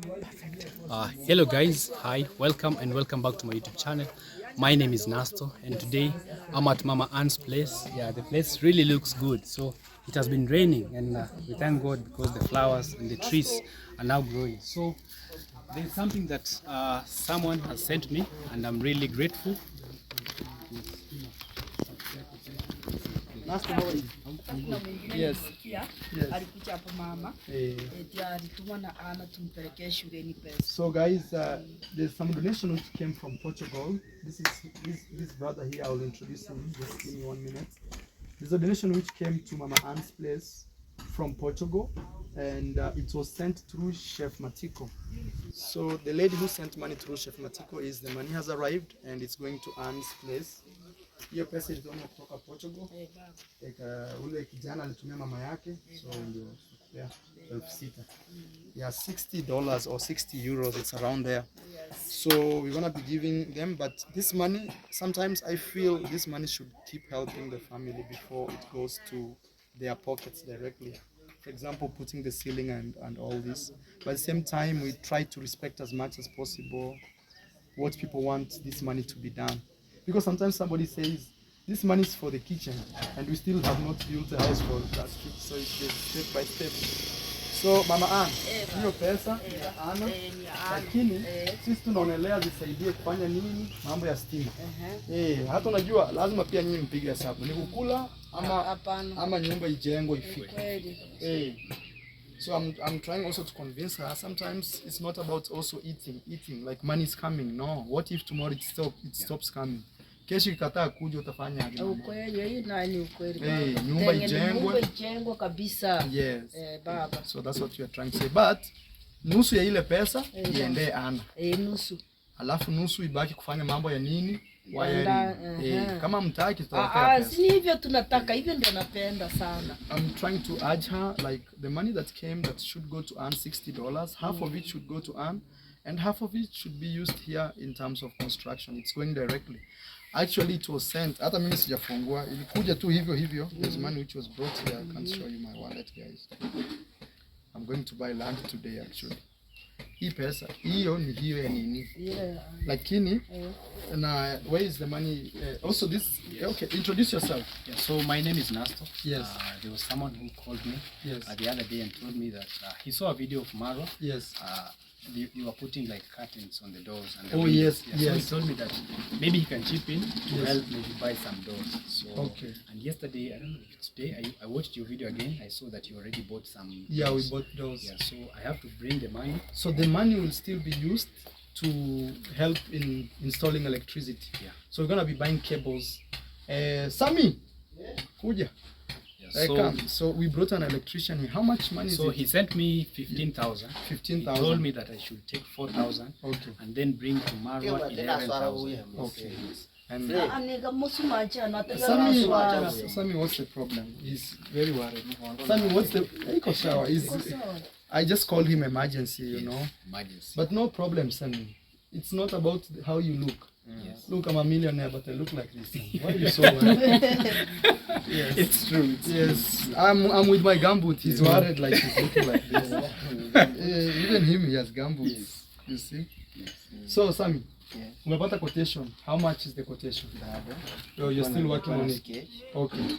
Hello guys, hi, welcome and welcome back to my YouTube channel. My name is Nasto and today I'm at Mama Ann's place. Yeah, the place really looks good. So it has been raining and we thank God because the flowers and the trees are now growing. So there's something that someone has sent me and I'm really grateful. Nasto, how are you? Yes. Yes. So guys, there's some donation which came from Portugal. This brother here. I will introduce him. Just give me 1 minute. There's a donation which came to Mama Ann's place from Portugal, and it was sent through Chef Matiko. So the lady who sent money through Chef Matiko is the money has arrived and it's going to Ann's place. Hiyo pesa ilitoka kutoka Portugal. Ule kijana alitumia mama yake, so ndio yeah, 6,000. Yeah, $60 or 60 euros, it's around there. So we're gonna be giving them, but this money, sometimes I feel this money should keep helping the family before it goes to their pockets directly. For example, putting the ceiling and all this. But at the same time, we try to respect as much as possible what people want this money to be done. Because sometimes somebody says, this money is for the kitchen, and we still have not built a house for that street, so it's step by step. So Mama Ann, hiyo pesa ya Anna, lakini sisi tunaonelea zisaidie kufanya nini mambo ya stima. Hata unajua lazima pia nyinyi mpige hesabu. Ni kukula ama nyumba ijengwe ifike. So I'm trying also to convince her. Sometimes it's not about also eating like money is coming. No, what if tomorrow it stops coming? Kesho ikataa kuja utafanya aje? Ukweli hii nani ukweli? Nyumba ijengwe kabisa. Yes. Baba. So that's what you are trying to say. But nusu ya ile pesa iende Ana. Nusu. Alafu nusu ibaki kufanya mambo ya nini? Kama mtaki tutawapea pesa. Si hivyo tunataka, hivyo ndio napenda sana. I'm trying to urge her, like the money that came that should go to earn $60, half of it should go to earn and half of it should be used here in terms of construction. It's going directly. Actually it was sent, hata mimi sijafungua, ilikuja tu hivyo. There's money which was brought here. I can't show you my wallet, guys. I'm going to buy land today actually. Hii pesa hiyo ni hiyo ya nini? Lakini na where is the money? Also this, okay, introduce yourself. Yeah, so my name is Nasto. Yes. There was someone who called me the other day and told me that he saw a video of Marwa. Yes. You were putting like curtains on the doors and the yes. So he told me that maybe he can chip in to help maybe buy some doors. So and yesterday, I don't know if it's today, I watched your video again. I saw that you already bought some doors. Yeah, we bought doors. Yeah, so I have to bring the money. So the money will still be used to help in installing electricity. Yeah. So we're gonna be buying cables. Sami, kuja. So we brought an electrician here. How much money is it? So he sent me 15,000. 15,000. He told me that I should take 4,000. Okay. And then bring to Marwa 11,000. Okay. And Sami, what's the problem? He's very worried. Sami, what's the shower? I just called him emergency, you know. Emergency. But no problem, Sami. It's not about how you look. Yes. Look, I'm a millionaire, but I look like this. Why are you so worried? Yes. It's true. Yes, I'm with my gumboot. He's worried like he's looking like this. Even him, he has gumboots. Yes. You see? Yes. So, Sami, umepata quotation. How much is the quotation? Oh, you're still working on it. Okay.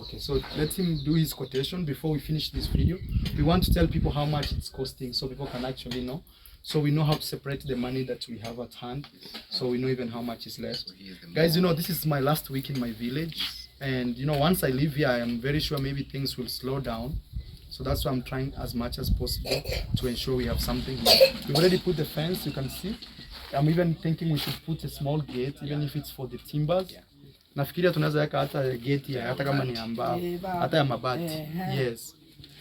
Okay, so let him do his quotation before we finish this video. We want to tell people how much it's costing so people can actually know. So we know how to separate the money that we have at hand. So we know even how much is left. Guys, you know, this is my last week in my village. And, you know, once I leave here, I am very sure maybe things will slow down. So that's why I'm trying as much as possible to ensure we have something here. We've already put the fence, you can see. I'm even thinking we should put a small gate, even if it's for the timbers. Nafikiria tunaweza weka hata gate ya hata kama ni ambao, hata ya mabati. Yes.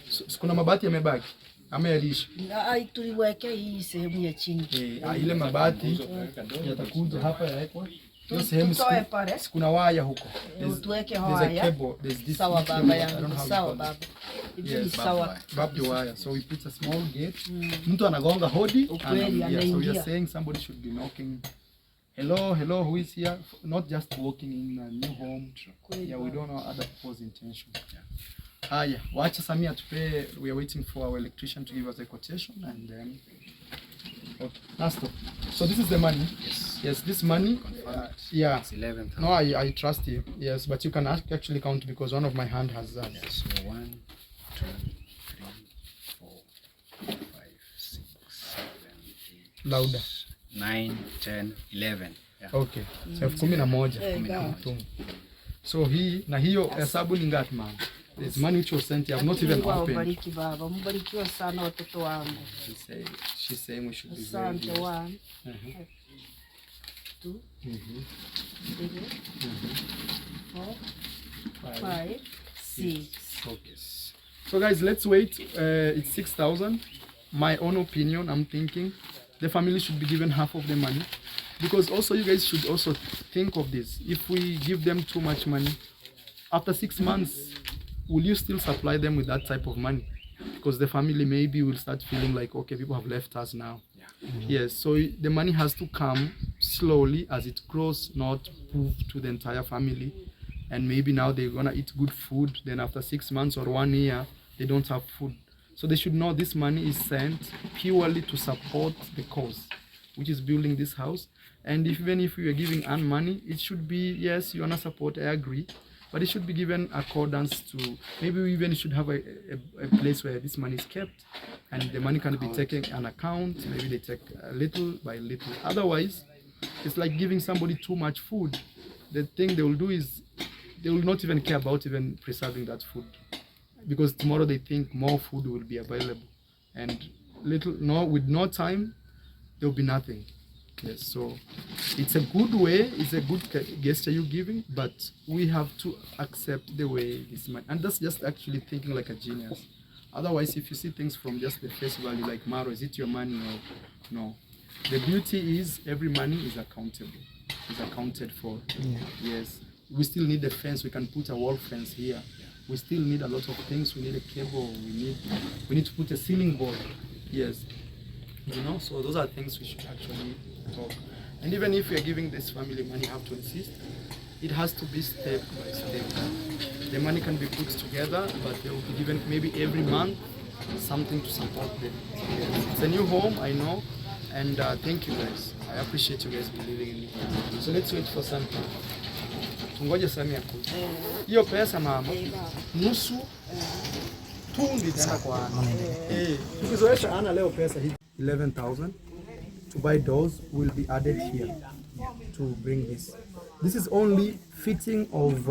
So, kuna mabati yamebaki. Amealisha. Tuliweke hii sehemu ya chini. Ile mabati yatakuja hapa yawekwa. Hiyo sehemu kuna waya huko. Tuweke waya. Sawa baba yangu. Sawa baba. Hivi sawa. Barbed wire. So we put a small gate. Mtu anagonga hodi. So we are saying somebody should be knocking. Hello, who is here? Not just walking in a new home. Yeah, we don't know other people's intention. Haya, wacha Samia tupe, we are waiting for our electrician to give us a quotation and then okay. Nasto. So this is the money. Yes. Yes, this money. Yeah. It's 11,000. No, I trust you. Yes, but you can actually count because one of my hand has that. Yes. So 1, 2, 3, 4, 5, 6, 7, 8. Louder. 9, 10, 11. Yeah. Okay. So 11. So hii na hiyo hesabu ni ngapi man? There's money which was sent. You have not even opened. Baba, mbarikiwa sana watoto wangu. She's saying we should be very good. 1, 2, 3, 4, 5, 6. Okay. So guys, let's wait. It's 6,000. My own opinion, I'm thinking the family should be given half of the money. Because also you guys should also think of this. If we give them too much money, after 6 months, will you still supply them with that type of money? Because the family maybe will start feeling like, okay, people have left us now. Yeah. Yes, so the money has to come slowly as it grows, not move to the entire family. And maybe now they're gonna eat good food. Then after 6 months or 1 year, they don't have food. So they should know this money is sent purely to support the cause, which is building this house. And even if we are giving Anne money, it should be, yes, you wanna support, I agree, but it should be given accordance to, maybe we even should have a place where this money is kept and the money can be taken an account, maybe they take little by little. Otherwise, it's like giving somebody too much food. The thing they will do is, they will not even care about even preserving that food. Because tomorrow they think more food will be available. And with no time, there will be nothing. Yes, so it's a good way, it's a good gesture you're giving, but we have to accept the way this money, and that's just actually thinking like a genius. Otherwise, if you see things from just the face value, like Marwa, is it your money or no? The beauty is every money is accountable, is accounted for. Yeah. Yes, we still need a fence. We can put a wall fence here. We still need a lot of things. We need a cable. We need to put a ceiling board. Yes. You know, so those are things we should actually talk. And even if we are giving this family money, you have to insist, it has to be step by step. The money can be put together, but they will be given maybe every month something to support them. It's a new home, I know, and thank you guys. I appreciate you guys believing in me. So let's wait for something. Tungoje Samia kuja. Hiyo pesa mama, nusu tungi tena kwa Ana. Tukizoesha Ana leo pesa hii 11,000 to buy doors will be added here to bring this. This is only fitting of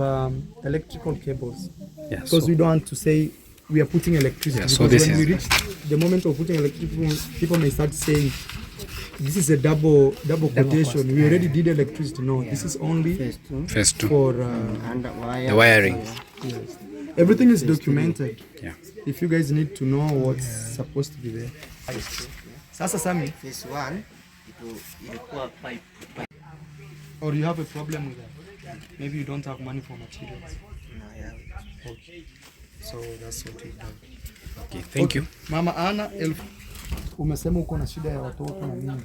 electrical cables. Yeah, because we don't want to say we are putting electricity. Yeah, so when we reach the moment of putting electricity, people may start saying this is a double quotation. We already did electricity. No, this is only phase 2 for the wiring. Yes. Everything is documented. Yeah. If you guys need to know what's supposed to be there. Sasa Sami, phase 1 ilikuwa pipe. Or you have a problem with that? Maybe you don't have money for materials. No, yeah. Okay. So that's what we've done. Okay, thank you. Mama Ana, umesema uko na shida ya watoto na nini?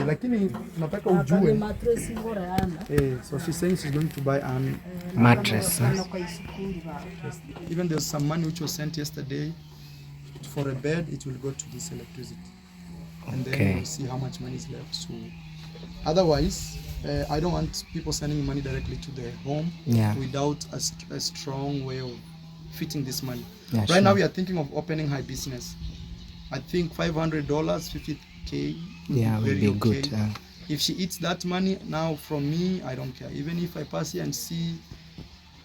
Lakini nataka ujue. So she's saying she's going to buy an mattress. Even there's some money which was sent yesterday for a bed. It will go to this electricity, and then we'll see how much money is left. So otherwise, I don't want people sending money directly to their home without a strong way of fitting this money. Yeah, right now we are thinking of opening high business. I think $500, $50K will be good. If she eats that money now from me, I don't care. Even if I pass here and see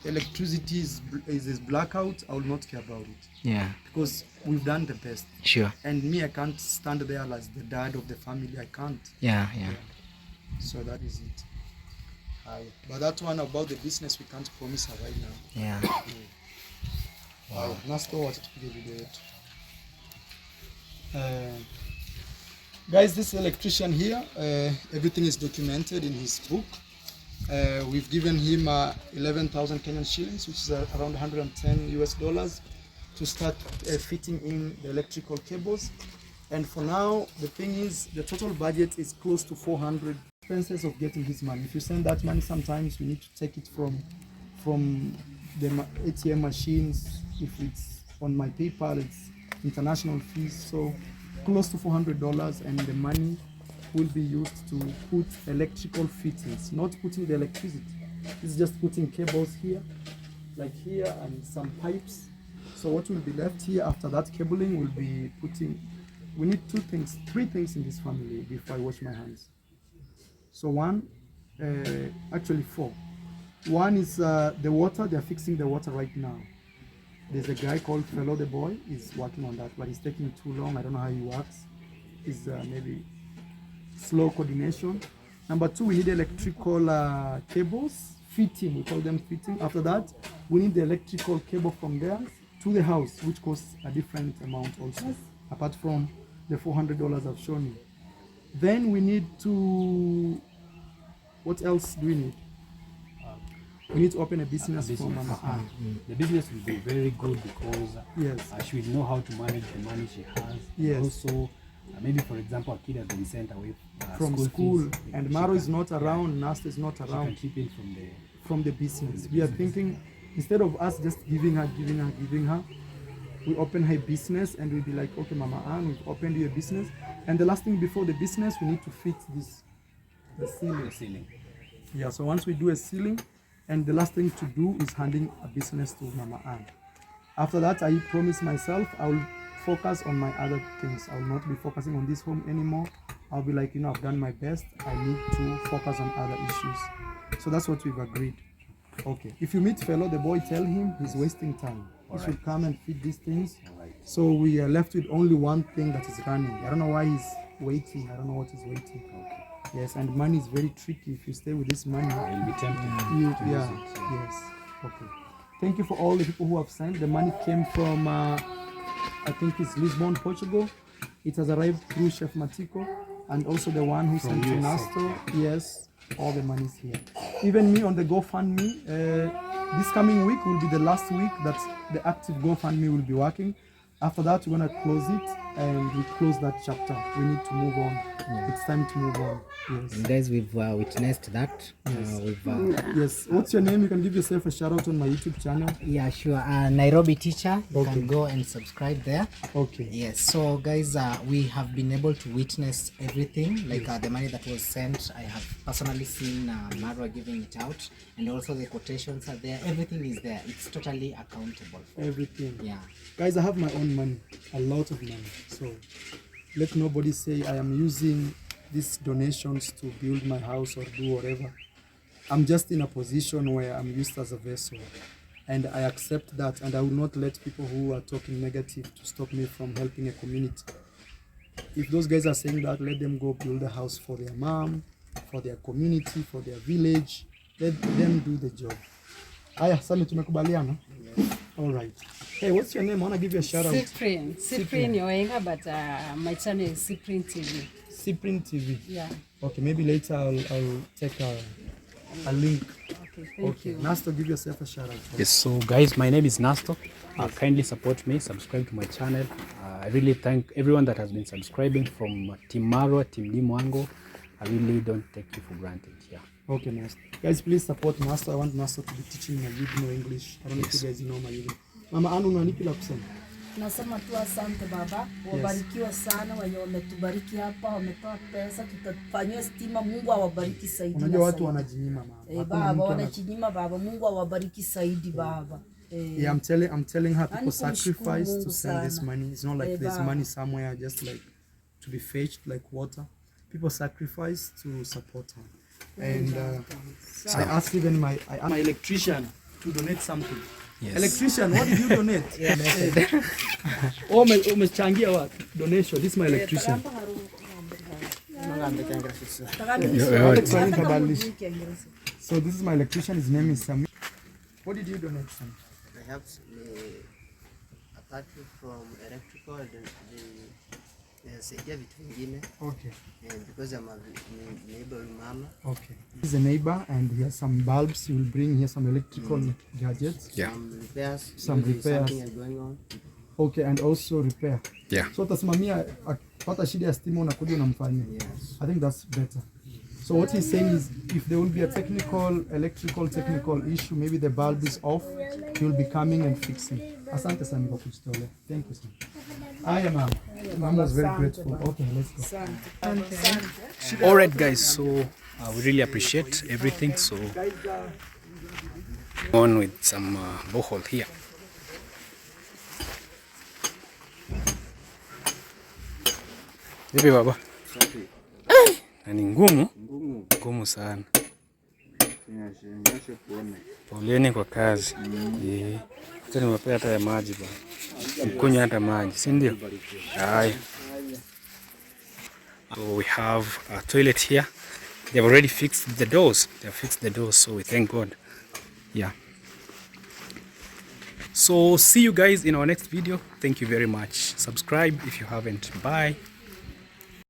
electricity is blackout, I will not care about it. Yeah. Because we've done the best. Sure. And me, I can't stand there as the dad of the family. I can't. Yeah. So that is it. But that one about the business, we can't promise her right now. Yeah. Wow. Nasto wacha tupige video yetu. Guys, this electrician here, everything is documented in his book. We've given him 11,000 Kenyan shillings, which is around $110 to start fitting in the electrical cables. And for now, the thing is, the total budget is close to 400. Expenses of getting his money. If you send that money, sometimes we need to take it from the ATM machines, if it's on my PayPal, it's international fees, so close to $400, and the money will be used to put electrical fittings, not putting the electricity. It's just putting cables here, like here, and some pipes. So what will be left here after that cabling will be putting, we need three things in this family before I wash my hands. So actually four. One is the water. They're fixing the water right now. There's a guy called Fellow the boy. He's working on that, but he's taking too long. I don't know how he works. It's maybe slow coordination. Number two, we need electrical cables, fitting. We call them fitting. After that, we need the electrical cable from there to the house, which costs a different amount also, apart from the $400 I've shown you. Then we need to, what else do we need? We need to open a business for Mama Ann. The business will be very good because Yes. she will know how to manage the money she has. Yes. Also, maybe for example, a kid has been sent away From school, fees, and she Maro can- is not around, Nasto is not She can around. chip in From the business. We are thinking, instead of us just giving her, we open her business and we'll be like, okay, Mama Ann, we've opened your business. And the last thing before the business, we need to fit the ceiling. Yeah, so once we do a ceiling, and the last thing to do is handing a business to Mama Ann. After that, I promise myself I will focus on my other things. I will not be focusing on this home anymore. I'll be like, I've done my best. I need to focus on other issues. So that's what we've agreed. Okay. If you meet Fellow the boy, tell him he's wasting time. He should come and feed these things. So we are left with only one thing that is running. I don't know why he's waiting. I don't know what he's waiting. Okay. Yes, and money is very tricky. If you stay with this money, You'll be tempted. Yes. Okay. Thank you for all the people who have sent. The money came from, I think it's Lisbon, Portugal. It has arrived through Chef Matiko, and also the one who sent to ItsNasto. Yes, all the money is here. Even me on the GoFundMe, this coming week will be the last week that the active GoFundMe will be working. After that, we're gonna close it and we close that chapter. We need to move on. It's time to move on. Yes. And guys, we've witnessed that. Yes. What's your name? You can give yourself a shout out on my YouTube channel. Yeah, sure. Nairobi Teacher. You Okay. can go and subscribe there. Okay. Yes. So, guys, we have been able to witness everything. Like the money that was sent, I have personally seen Marwa giving it out, and also the quotations are there. Everything is there. It's totally accountable for. Everything. Yeah. Guys, I have my own money, a lot of money. So let nobody say I am using these donations to build my house or do whatever. I'm just in a position where I'm used as a vessel, and I accept that, and I will not let people who are talking negative to stop me from helping a community. If those guys are saying that, let them go build a house for their mom, for their community, for their village. Let them do the job. Aya, Sami, tumekubaliana? All right. Hey, what's your name? I want to give you a shout out. Cyprian Yoenga, but my channel is Cyprian TV. Cyprian TV. Yeah. Okay, maybe later I'll take a link. Okay, thank you. Nasto, give yourself a shout out. Yes, so guys, my name is Nasto. Kindly support me, subscribe to my channel. I really thank everyone that has been subscribing, from Team Marwa, Team Limwango. I really don't take you for granted. Yeah. Okay, Nasto. Guys, please support Nasto. I want Nasto to be teaching my Yidno English. I don't know if you guys know my Yidno. Mama Anu, unanipi la kusema? Nasema tu asante baba, wabarikiwa sana wenye wametubariki hapa, wametoa pesa, tutafanyia stima. Mungu awabariki zaidi. Unajua watu wanajinyima mama. Baba wanajinyima baba, Mungu awabariki zaidi baba. Yeah, I'm telling her people sacrifice to send this money. It's not like there's money somewhere just like to be fetched like water. People sacrifice to support her. And I asked even my electrician to donate something. Yes. Electrician, what did you donate? Umechangia what? Donation. This is my electrician. So this is my electrician. His name is Sam. What did you donate, Sam? I have a battery from electrical and vitu vingine. Okay. And because I'm a neighbor mama. Okay. He's a neighbor and he has some bulbs. He will bring here some electrical gadgets. Yeah. Some repairs. Something is going on. Okay, and also repair. Yeah. So utasimamia akipata shida ya stima unakuja unamfanyia. Yes. I think that's better. So what he's saying is, if there will be a electrical technical issue, maybe the bulb is off, he will be coming and fixing. Asante sana kwa kujitolea. Thank you sana. Aya mama. Mama was very grateful. Okay, let's go. All right, guys. So we really appreciate everything. So on with some borehole here. Vipi baba? Na ni ngumu sana. Poleni kwa kazi. Sasa nimepea hata ya maji bwana. Mkunywa hata maji, si ndio? Haya. So we have a toilet here. They have already fixed the doors. They have fixed the doors, so we thank God. Yeah. So see you guys in our next video. Thank you very much. Subscribe if you haven't. Bye.